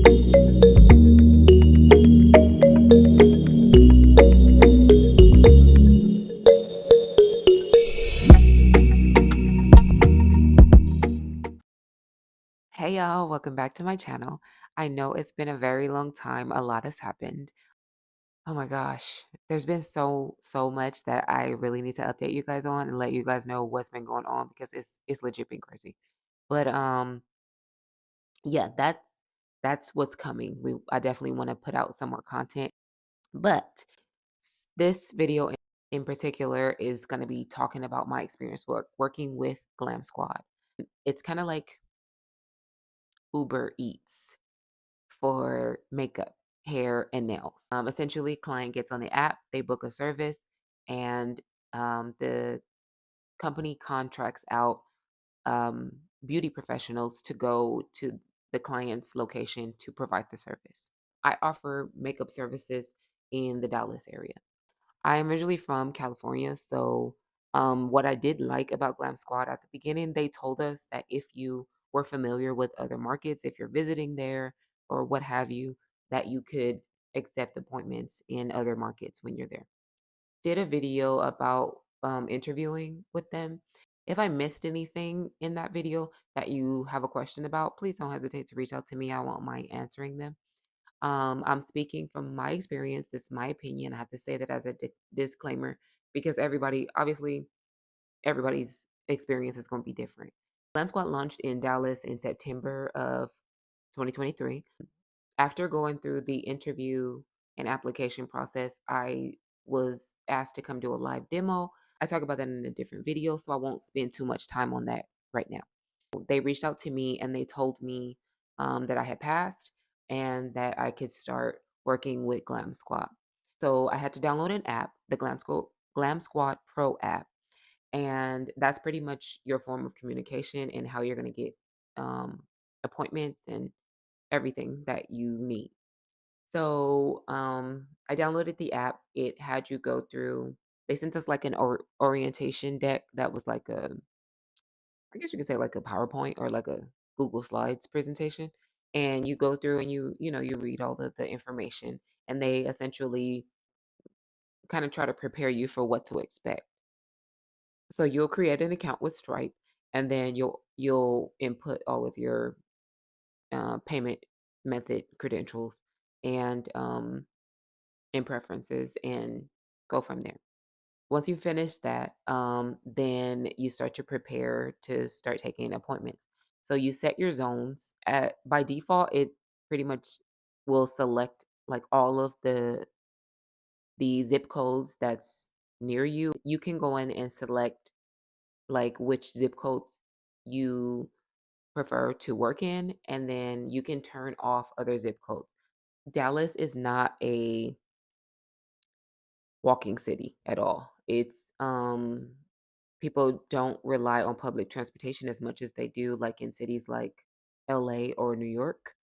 Hey y'all, welcome back to my channel. I know it's been a very long time. A lot has happened. Oh my gosh, there's been so much that I really need to update you guys on and let you guys know what's been going on because it's legit been crazy. But yeah, that's what's coming. I definitely want to put out some more content. But this video in particular is going to be talking about my experience working with GlamSquad. It's kind of like Uber Eats for makeup, hair, and nails. Essentially, client gets on the app, they book a service, and the company contracts out um, beauty professionals to go to the client's location to provide the service. I offer makeup services in the Dallas area. I am originally from California, so what I did like about Glam Squad at the beginning, they told us that if you were familiar with other markets, if you're visiting there or what have you, that you could accept appointments in other markets when you're there. Did a video about interviewing with them. If I missed anything in that video that you have a question about, please don't hesitate to reach out to me. I won't mind answering them. I'm speaking from my experience. This is my opinion. I have to say that as a disclaimer because obviously, everybody's experience is going to be different. Glam Squad launched in Dallas in September of 2023. After going through the interview and application process, I was asked to come do a live demo. I talk about that in a different video, so I won't spend too much time on that right now. They reached out to me and they told me that I had passed and that I could start working with Glam Squad. So I had to download an app, the Glam Squad Pro app, and that's pretty much your form of communication and how you're going to get appointments and everything that you need. So I downloaded the app. It had you go through. They sent us like an orientation deck that was like I guess you could say like a PowerPoint or like a Google Slides presentation. And you go through and you read all of the information, and they essentially kind of try to prepare you for what to expect. So you'll create an account with Stripe, and then you'll input all of your payment method credentials and preferences and go from there. Once you finish that, then you start to prepare to start taking appointments. So you set your zones. By default, it pretty much will select like all of the zip codes that's near you. You can go in and select like which zip codes you prefer to work in, and then you can turn off other zip codes. Dallas is not a walking city at all. It's people don't rely on public transportation as much as they do like in cities like LA or New York.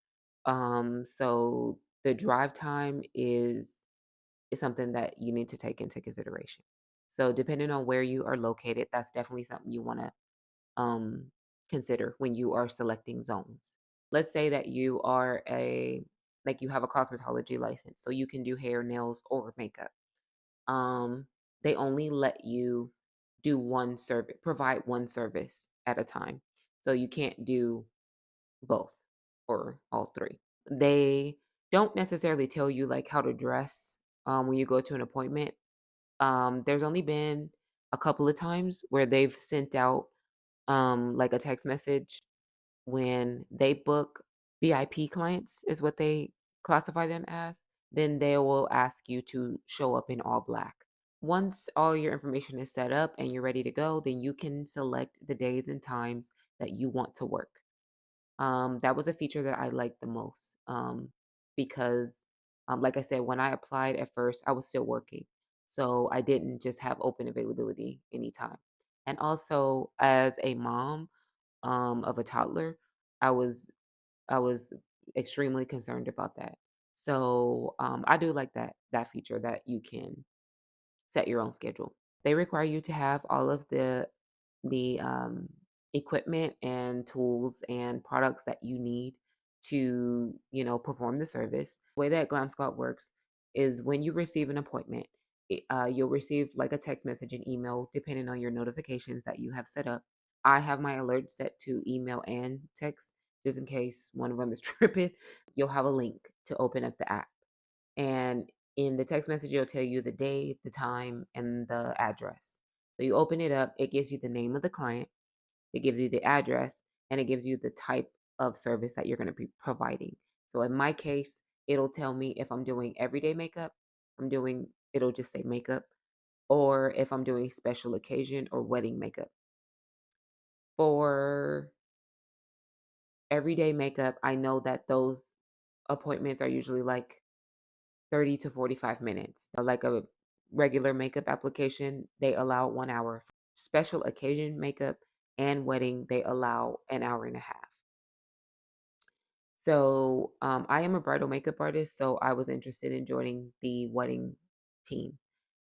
So the drive time is something that you need to take into consideration. So depending on where you are located, that's definitely something you want to um consider when you are selecting zones. Let's say that you have a cosmetology license, so you can do hair, nails, or makeup. um, they only let you do one service, provide one service at a time. So you can't do both or all three. They don't necessarily tell you like how to dress when you go to an appointment. There's only been a couple of times where they've sent out like a text message when they book VIP clients, is what they classify them as. Then they will ask you to show up in all black. Once all your information is set up and you're ready to go, then you can select the days and times that you want to work. That was a feature that I liked the most because, like I said, when I applied at first, I was still working. So I didn't just have open availability anytime. And also, as a mom of a toddler, I was I was extremely concerned about that. So I do like that feature that you can set your own schedule. They require you to have all of the equipment and tools and products that you need to, perform the service. The way that GlamSquad works is when you receive an appointment, you'll receive like a text message and email depending on your notifications that you have set up. I have my alerts set to email and text just in case one of them is tripping. You'll have a link to open up the app. And in the text message, it'll tell you the day, the time, and the address. So you open it up, it gives you the name of the client, it gives you the address, and it gives you the type of service that you're going to be providing. So in my case, it'll tell me if I'm doing everyday makeup, it'll just say makeup, or if I'm doing special occasion or wedding makeup. For everyday makeup, I know that those appointments are usually like 30 to 45 minutes. Like a regular makeup application, they allow 1 hour. Special occasion makeup and wedding, they allow an hour and a half. So I am a bridal makeup artist, so I was interested in joining the wedding team.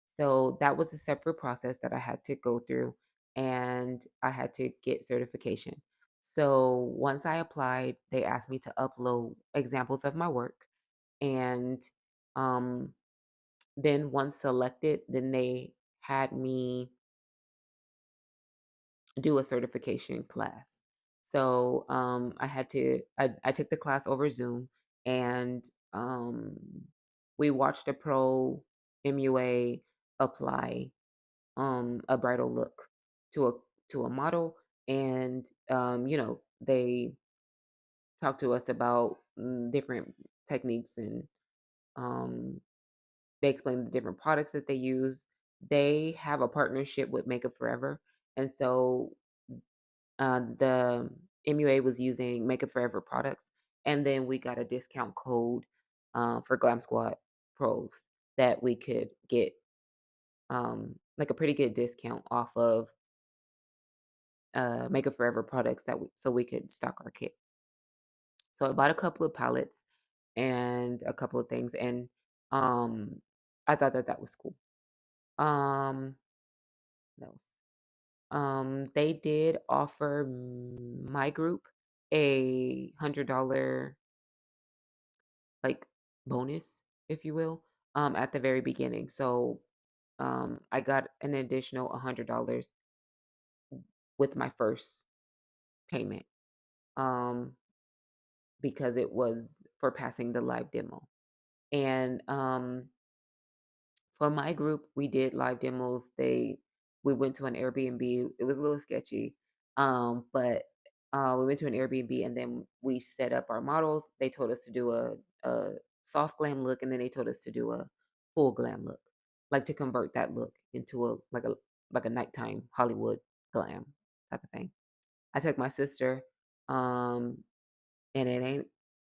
So that was a separate process that I had to go through, and I had to get certification. So once I applied, they asked me to upload examples of my work. And um, then once selected, then they had me do a certification class. So I took the class over Zoom, and um, we watched a pro MUA apply a bridal look to a model, and they talked to us about different techniques, and um, they explained the different products that they use. They have a partnership with Makeup Forever, and so the MUA was using Makeup Forever products, and then we got a discount code for Glam Squad Pros that we could get like a pretty good discount off of Makeup Forever products so we could stock our kit. So I bought a couple of palettes and a couple of things, and um, I thought that was cool. Um, what else? They did offer my group a $100 like bonus, if you will, at the very beginning. So I got an additional $100 with my first payment um, because it was for passing the live demo. And for my group, we did live demos. We went to an Airbnb. It was a little sketchy, but we went to an Airbnb and then we set up our models. They told us to do a soft glam look, and then they told us to do a full glam look, like to convert that look into a nighttime Hollywood glam type of thing. I took my sister, um, and it ain't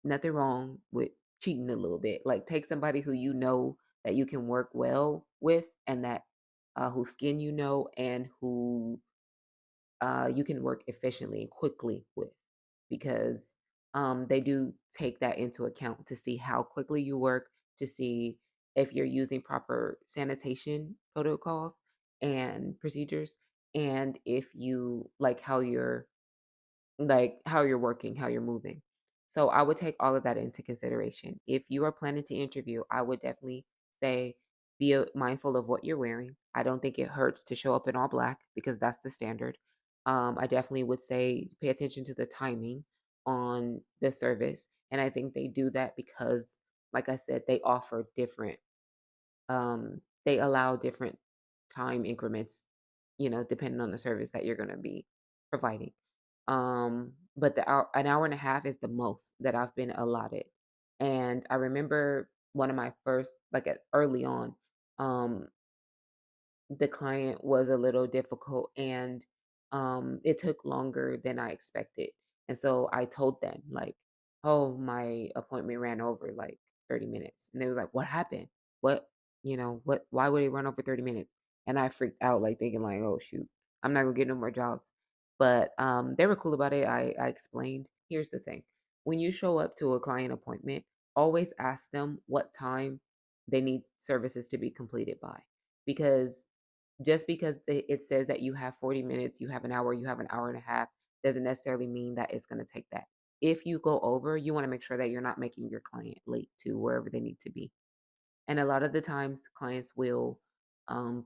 nothing wrong with cheating a little bit. Like take somebody who you know that you can work well with, and that whose skin you know, and who you can work efficiently and quickly with, because they do take that into account to see how quickly you work, to see if you're using proper sanitation protocols and procedures, and if you how you're working, how you're moving. So I would take all of that into consideration. If you are planning to interview, I would definitely say be mindful of what you're wearing. I don't think it hurts to show up in all black because that's the standard. I definitely would say pay attention to the timing on the service. And I think they do that because, like I said, they allow different time increments, depending on the service that you're going to be providing. But an hour and a half is the most that I've been allotted. And I remember one of my first, early on, um, the client was a little difficult, and it took longer than I expected. And so I told them, like, oh, my appointment ran over like 30 minutes. And they was like, what happened? What, why would it run over 30 minutes? And I freaked out, like thinking like, oh shoot, I'm not gonna get no more jobs. But they were cool about it. I explained, here's the thing. When you show up to a client appointment, always ask them what time they need services to be completed by, because just because it says that you have 40 minutes, you have an hour and a half, doesn't necessarily mean that it's going to take that. if you go over, you want to make sure that you're not making your client late to wherever they need to be. And a lot of the times, clients will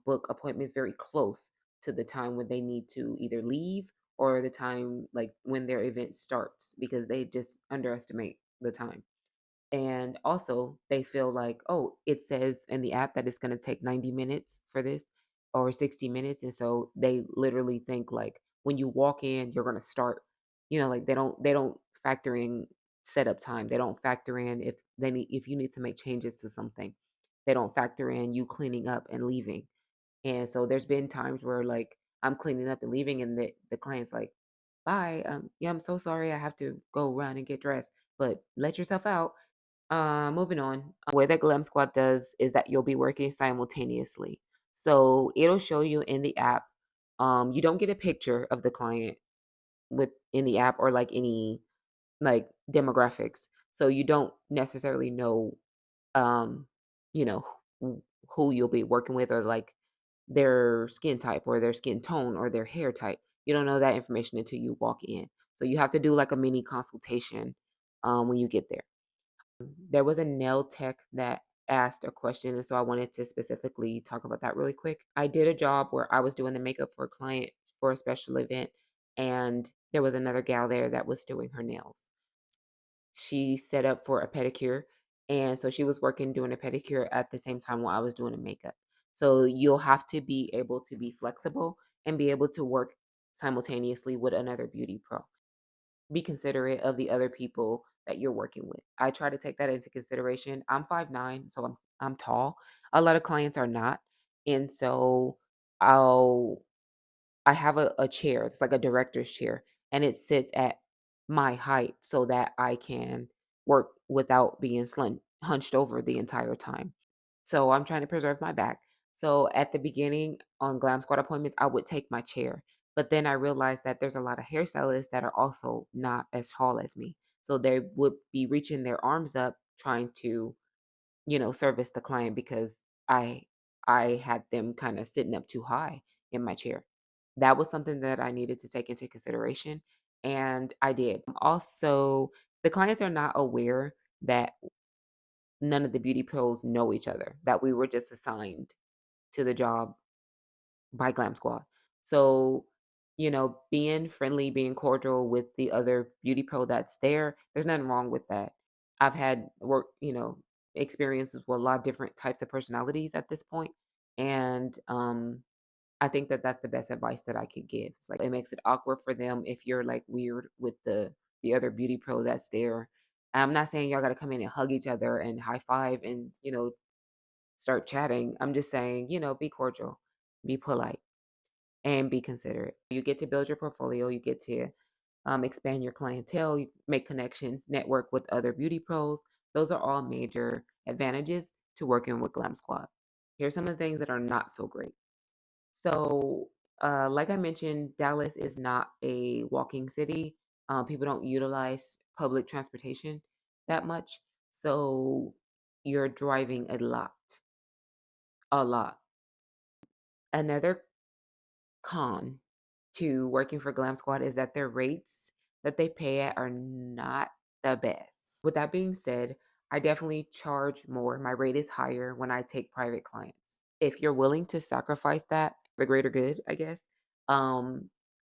book appointments very close to the time when they need to either leave or the time like when their event starts because they just underestimate the time. And also, they feel like, oh, it says in the app that it's going to take 90 minutes for this or 60 minutes. And so they literally think like when you walk in, you're going to start, like they don't factor in setup time. They don't factor in if you need to make changes to something. They don't factor in you cleaning up and leaving. And so there's been times where like I'm cleaning up and leaving and the client's like, bye. Yeah, I'm so sorry. I have to go run and get dressed, but let yourself out. Moving on. The way that GlamSquad does is that you'll be working simultaneously. So it'll show you in the app. You don't get a picture of the client with in the app or like any like demographics. So you don't necessarily know um, you know, who you'll be working with or like their skin type or their skin tone or their hair type. You don't know that information until you walk in. So you have to do like a mini consultation when you get there. There was a nail tech that asked a question, and so I wanted to specifically talk about that really quick. I did a job where I was doing the makeup for a client for a special event, and there was another gal there that was doing her nails. She set up for a pedicure, and so she was working doing a pedicure at the same time while I was doing the makeup. So you'll have to be able to be flexible and be able to work simultaneously with another beauty pro. Be considerate of the other people that you're working with. I try to take that into consideration. I'm 5'9", so I'm tall. A lot of clients are not. And so I'll I have a chair. It's like a director's chair, and it sits at my height so that I can work without being hunched over the entire time. So I'm trying to preserve my back. So at the beginning on Glam Squad appointments, I would take my chair. But then I realized that there's a lot of hairstylists that are also not as tall as me. So they would be reaching their arms up trying to service the client because I I had them kind of sitting up too high in my chair. That was something that I needed to take into consideration, and I did. Also, the clients are not aware that none of the beauty pros know each other, that we were just assigned to the job by Glam Squad. So, being friendly, being cordial with the other beauty pro that's there, there's nothing wrong with that. I've had experiences with a lot of different types of personalities at this point, and I think that that's the best advice that I could give. It's like it makes it awkward for them if you're like weird with the other beauty pro that's there. I'm not saying y'all got to come in and hug each other and high five and start chatting. I'm just saying be cordial, be polite, and be considerate. You get to build your portfolio, you get to expand your clientele, you make connections, network with other beauty pros. Those are all major advantages to working with Glam Squad. Here's some of the things that are not so great. So, like I mentioned, Dallas is not a walking city. People don't utilize public transportation that much. So, you're driving a lot, a lot. Another con to working for Glam Squad is that their rates that they pay at are not the best. With that being said, I definitely charge more. My rate is higher when I take private clients. If you're willing to sacrifice that for the greater good, I guess,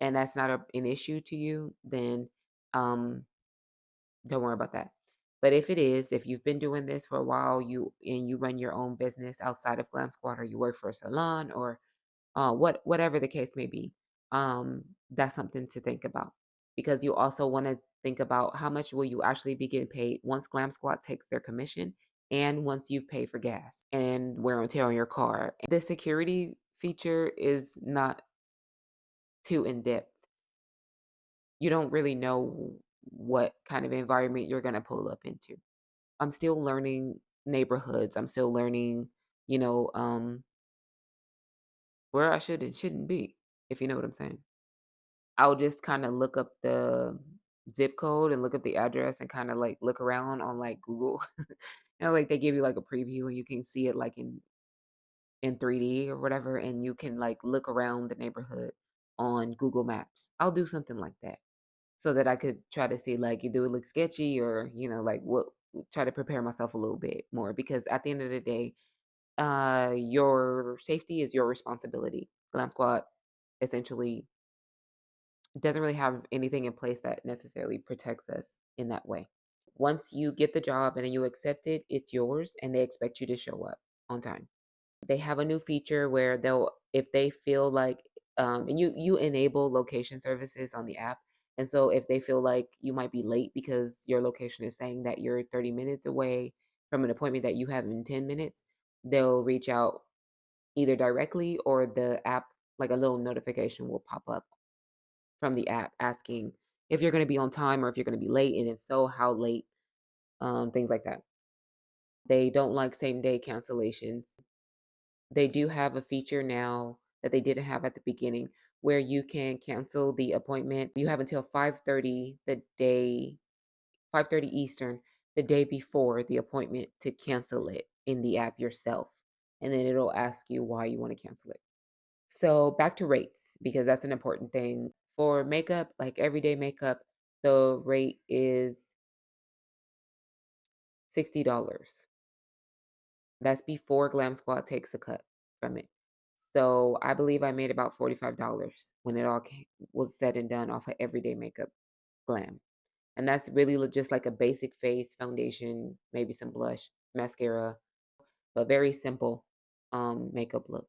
and that's not an issue to you, then um, don't worry about that. But if it is, if you've been doing this for a while, you run your own business outside of Glam Squad, or you work for a salon, or whatever the case may be, that's something to think about because you also want to think about how much will you actually be getting paid once Glam Squad takes their commission and once you've paid for gas and wear and tear on your car. The security feature is not too in depth. You don't really know what kind of environment you're going to pull up into. I'm still learning neighborhoods. I'm still learning, you know, where I should and shouldn't be, if you know what I'm saying. I'll just kinda look up the zip code and look up the address and kinda, like, look around on, like, Google. Like, they give you, like, a preview and you can see it, like, in 3D or whatever, and you can, like, look around the neighborhood on Google Maps. I'll do something like that. so that I could try to see like, do it look sketchy, or like what, try to prepare myself a little bit more, because at the end of the day, your safety is your responsibility. Glam Squad essentially doesn't really have anything in place that necessarily protects us in that way. Once you get the job and then you accept it, it's yours, and they expect you to show up on time. They have a new feature where they'll, if they feel like, and you enable location services on the app, and so if they feel like you might be late because your location is saying that you're 30 minutes away from an appointment that you have in 10 minutes, they'll reach out either directly, or the app, like a little notification will pop up from the app asking if you're going to be on time or if you're going to be late, and if so, how late, things like that. They don't like same day cancellations. They do have a feature now that they didn't have at the beginning, where you can cancel the appointment. You have until 5:30 the day 5:30 Eastern the day before the appointment to cancel it in the app yourself. And then it'll ask you why you want to cancel it. So back to rates, because that's an important thing. For makeup, like everyday makeup, the rate is $60. That's before Glam Squad takes a cut from it. So I believe I made about $45 when it all was said and done off of everyday makeup glam. And that's really just like a basic face, foundation, maybe some blush, mascara, but very simple makeup look.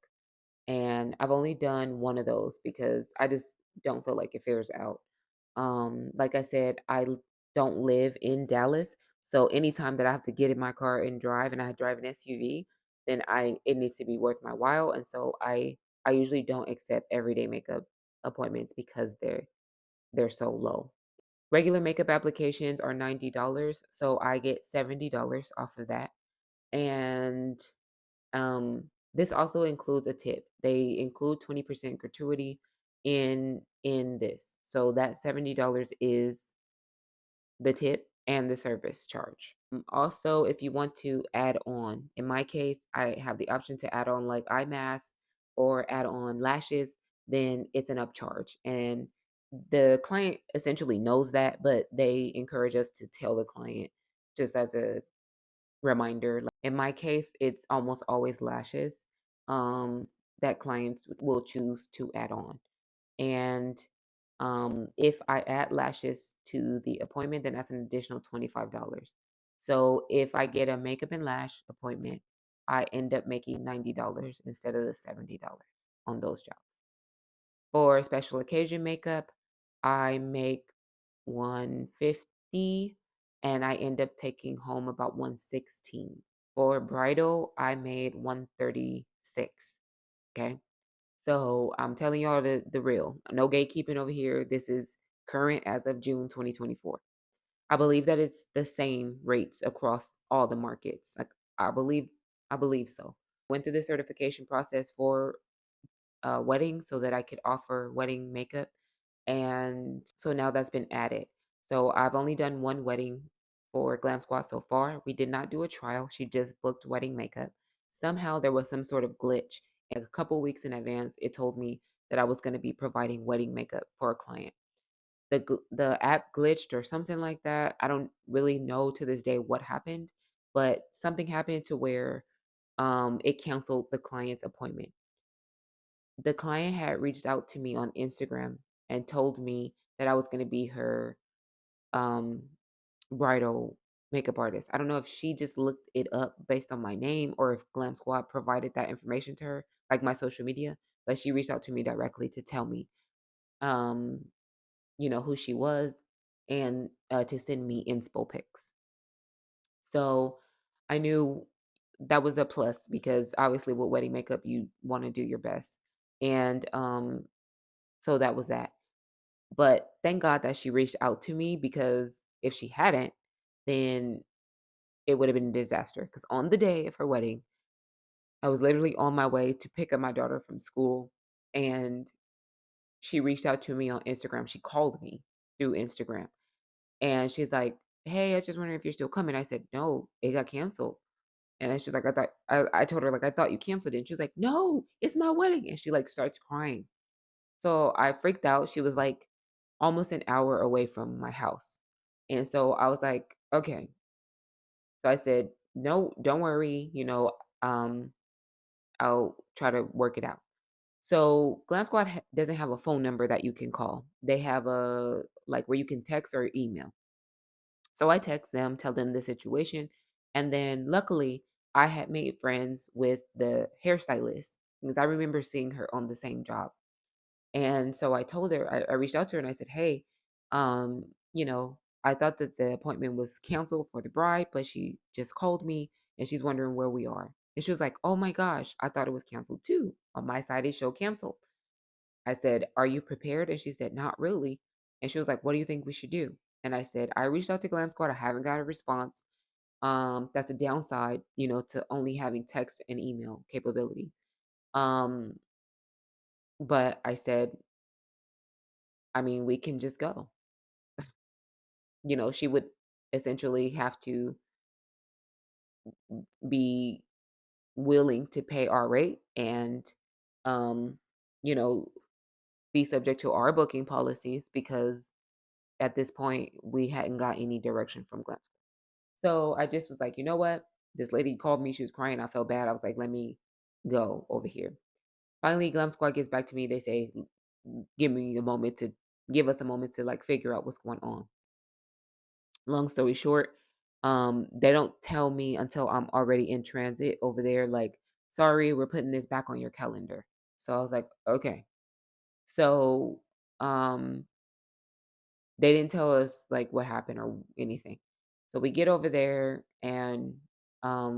And I've only done one of those because I just don't feel like it fares out. Like I said, don't live in Dallas, so anytime that I have to get in my car and drive, and I drive an SUV, then I it needs to be worth my while, and so I usually don't accept everyday makeup appointments because they're so low. Regular makeup applications are $90, so I get $70 off of that, and this also includes a tip. They include 20% gratuity in this. So that $70 is the tip and the service charge. Also, if you want to add on, in my case, I have the option to add on like eye mask or add on lashes, then it's an upcharge. And the client essentially knows that, but they encourage us to tell the client just as a reminder. Like in my case, it's almost always lashes that clients will choose to add on. And if I add lashes to the appointment, then that's an additional $25. So if I get a makeup and lash appointment, I end up making $90 instead of the $70 on those jobs. For special occasion makeup, I make 150 and I end up taking home about 116. For bridal, I made 136. Okay. So I'm telling y'all the real. No gatekeeping over here. This is current as of June 2024. I believe that it's the same rates across all the markets. Like I believe I believe so. Went through the certification process for wedding so that I could offer wedding makeup. And so now that's been added. So I've only done one wedding for Glam Squad so far. We did not do a trial. She just booked wedding makeup. Somehow there was some sort of glitch. And a couple weeks in advance, it told me that I was going to be providing wedding makeup for a client. The app glitched or something like that. I don't really know to this day what happened, but something happened to where it canceled the client's appointment. The client had reached out to me on Instagram and told me that I was going to be her um, bridal makeup artist. I don't know if she just looked it up based on my name or if Glam Squad provided that information to her, like my social media, but she reached out to me directly to tell me, um, who she was, and to send me inspo pics. So I knew that was a plus because obviously with wedding makeup, you want to do your best. And so that was that. But thank God that she reached out to me, because if she hadn't, then it would have been a disaster. Because on the day of her wedding, I was literally on my way to pick up my daughter from school, and she reached out to me on Instagram. She called me through Instagram, and she's like, "Hey, I was just wondering if you're still coming." I said, "No, it got canceled." And she's like, I told her, like, "I thought you canceled it." And she was like, "No, it's my wedding." And she like starts crying. So I freaked out. She was like, almost an hour away from my house. And so I was like, okay. So I said, no, don't worry, um, I'll try to work it out. So GlamSquad doesn't have a phone number that you can call. They have a like where you can text or email. So I text them, tell them the situation, and then luckily I had made friends with the hairstylist because I remember seeing her on the same job. And so I told her, I reached out to her and I said, hey, I thought that the appointment was canceled for the bride, but she just called me and she's wondering where we are. And she was like, oh my gosh, I thought it was canceled too. On my side, it showed canceled. I said, are you prepared? And she said, not really. And she was like, what do you think we should do? And I said, I reached out to GlamSquad. I haven't got a response. That's a downside, to only having text and email capability. Um, but I said, I mean, we can just go. She would essentially have to be willing to pay our rate and, um, you know, be subject to our booking policies because at this point we hadn't got any direction from Glen. So I just was like, you know what? This lady called me. She was crying. I felt bad. I was like, let me go over here. Finally, Glam Squad gets back to me. They say, give us a moment to like figure out what's going on. Long story short, they don't tell me until I'm already in transit over there, like, sorry, we're putting this back on your calendar. So I was like, okay. So um they didn't tell us like what happened or anything. So we get over there and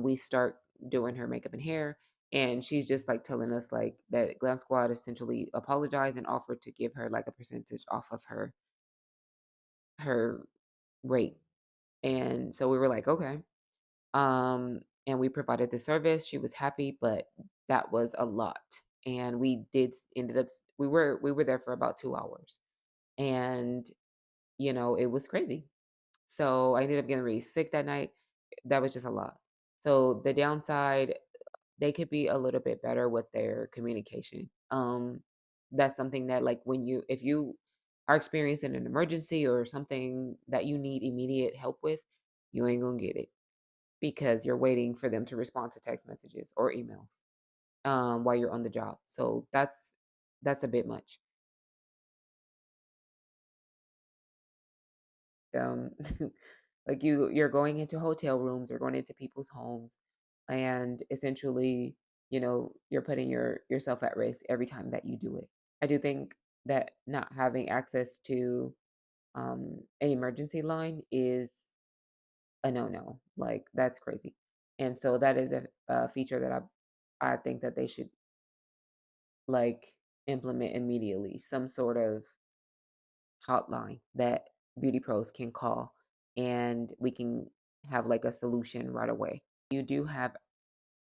we start doing her makeup and hair. And she's just like telling us like that Glam Squad essentially apologized and offered to give her like a percentage off of her rate. And so we were like, okay. And we provided the service. She was happy, but that was a lot. And we did ended up we were there for about 2 hours. And it was crazy. So I ended up getting really sick that night. That was just a lot. So the downside, they could be a little bit better with their communication. That's something that like if you are experiencing an emergency or something that you need immediate help with, you ain't gonna get it because you're waiting for them to respond to text messages or emails while you're on the job. So that's a bit much. Um, like you're going into hotel rooms or going into people's homes, and essentially, you're putting yourself at risk every time that you do it. I do think that not having access to an emergency line is a no-no. Like that's crazy. And so that is a feature that I think that they should like implement immediately. Some sort of hotline that beauty pros can call and we can have like a solution right away. You do have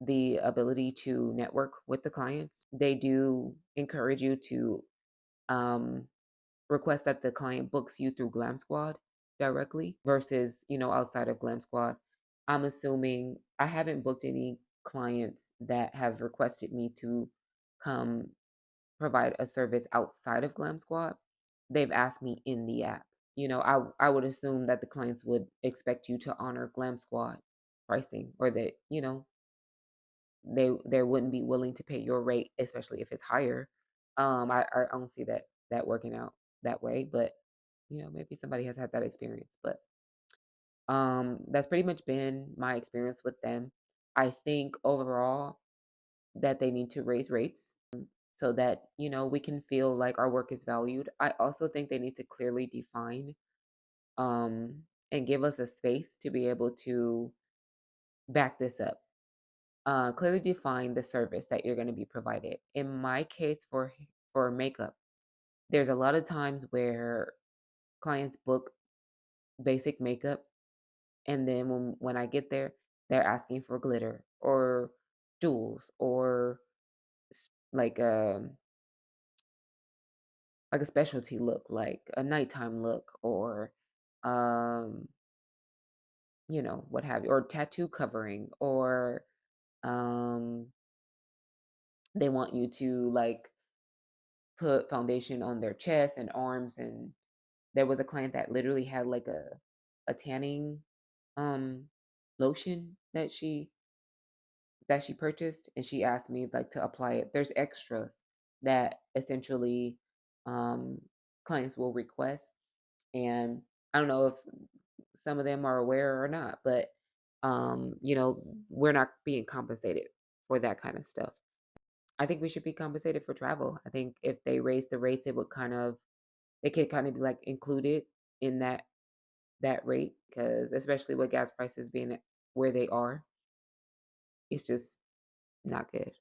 the ability to network with the clients. They do encourage you to um, request that the client books you through GlamSquad directly versus, outside of GlamSquad. I'm assuming I haven't booked any clients that have requested me to come provide a service outside of GlamSquad. They've asked me in the app. I would assume that the clients would expect you to honor GlamSquad pricing or that, they wouldn't be willing to pay your rate, especially if it's higher. I don't see that working out that way, but maybe somebody has had that experience. But that's pretty much been my experience with them. I think overall that they need to raise rates so that we can feel like our work is valued. I also think they need to clearly define um and give us a space to be able to back this up. Clearly define the service that you're going to be provided. In my case, for makeup, there's a lot of times where clients book basic makeup, and then when I get there, they're asking for glitter or jewels or like like a specialty look, like a nighttime look, or um, what have you, or tattoo covering, or um, they want you to like put foundation on their chest and arms and there was a client that literally had like a tanning um lotion that she purchased, and she asked me like to apply it. There's extras that essentially um clients will request, and I don't know if some of them are aware or not, but we're not being compensated for that kind of stuff. I think we should be compensated for travel. I think if they raise the rates, it could kind of be like included in that rate, because especially with gas prices being where they are, it's just not good.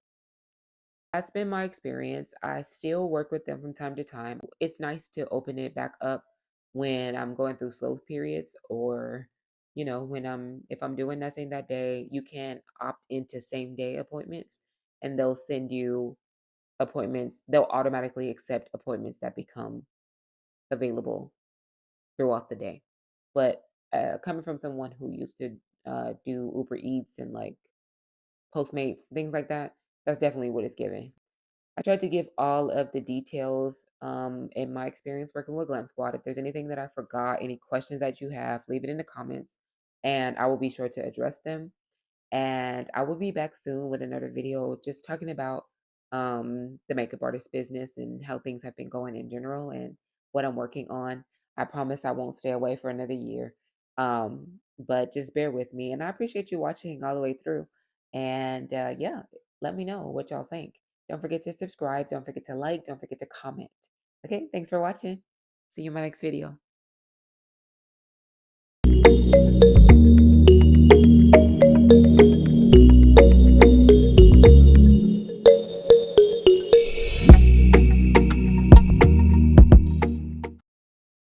That's been my experience. I still work with them from time to time. It's nice to open it back up when I'm going through slow periods, or when if I'm doing nothing that day, you can opt into same day appointments, and they'll send you appointments. They'll automatically accept appointments that become available throughout the day. But coming from someone who used to do Uber Eats and like Postmates, things like that, that's definitely what it's giving. I tried to give all of the details in my experience working with GlamSquad. If there's anything that I forgot, any questions that you have, leave it in the comments and I will be sure to address them. And I will be back soon with another video just talking about the makeup artist business and how things have been going in general and what I'm working on. I promise I won't stay away for another year. But just bear with me. And I appreciate you watching all the way through. And yeah, let me know what y'all think. Don't forget to subscribe. Don't forget to like. Don't forget to comment. Okay, thanks for watching. See you in my next video.